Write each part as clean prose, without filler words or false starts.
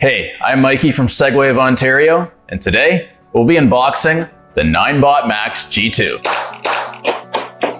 Hey, I'm Mikey from Segway of Ontario, and today we'll be unboxing the Ninebot MAX G2.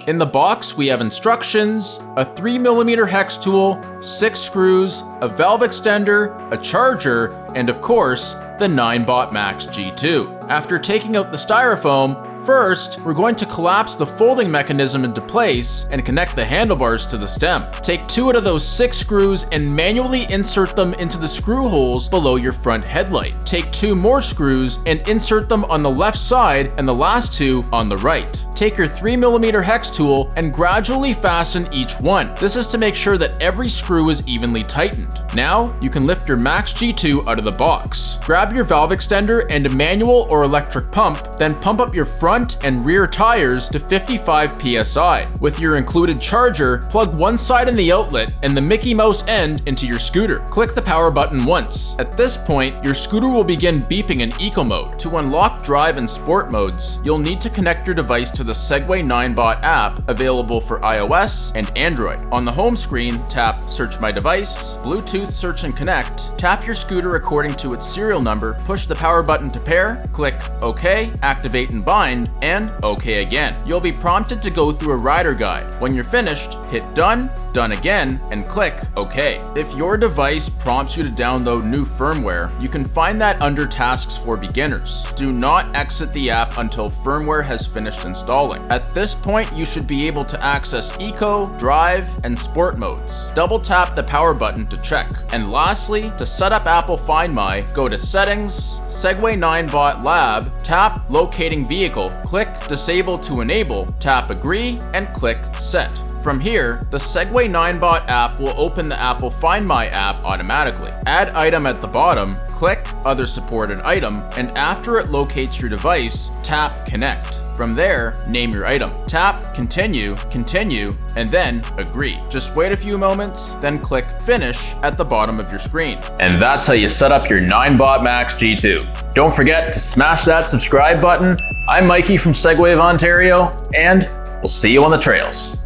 In the box, we have instructions, a 3mm hex tool, 6 screws, a valve extender, a charger, and of course, the Ninebot MAX G2. After taking out the styrofoam, first, we're going to collapse the folding mechanism into place and connect the handlebars to the stem. Take 2 out of those 6 screws and manually insert them into the screw holes below your front headlight. Take 2 more screws and insert them on the left side and the last 2 on the right. Take your 3mm hex tool and gradually fasten each one. This is to make sure that every screw is evenly tightened. Now, you can lift your MAX G2 out of the box. Grab your valve extender and a manual or electric pump, then pump up your front and rear tires to 55 psi. With your included charger, plug one side in the outlet and the Mickey Mouse end into your scooter. Click the power button once. At this point, your scooter will begin beeping in eco mode. To unlock drive and sport modes, you'll need to connect your device to the Segway-Ninebot app available for iOS and Android. On the home screen, tap Search My Device, Bluetooth Search and Connect, tap your scooter according to its serial number, push the power button to pair, click OK, activate and bind, and OK again. You'll be prompted to go through a rider guide. When you're finished, hit Done, Done again, and click OK. If your device prompts you to download new firmware, you can find that under Tasks for Beginners. Do not exit the app until firmware has finished installing. At this point, you should be able to access Eco, Drive, and Sport modes. Double tap the power button to check. And lastly, to set up Apple FindMy, go to Settings, Segway-Ninebot Lab, tap Locating Vehicle, click Disable to enable, tap Agree, and click Set. From here, the Segway-Ninebot app will open the Apple FindMy app automatically. Add item at the bottom, click Other supported item, and after it locates your device, tap Connect. From there, name your item. Tap Continue, Continue, and then Agree. Just wait a few moments, then click Finish at the bottom of your screen. And that's how you set up your Ninebot MAX G2. Don't forget to smash that subscribe button. I'm Mikey from Segway of Ontario, and we'll see you on the trails.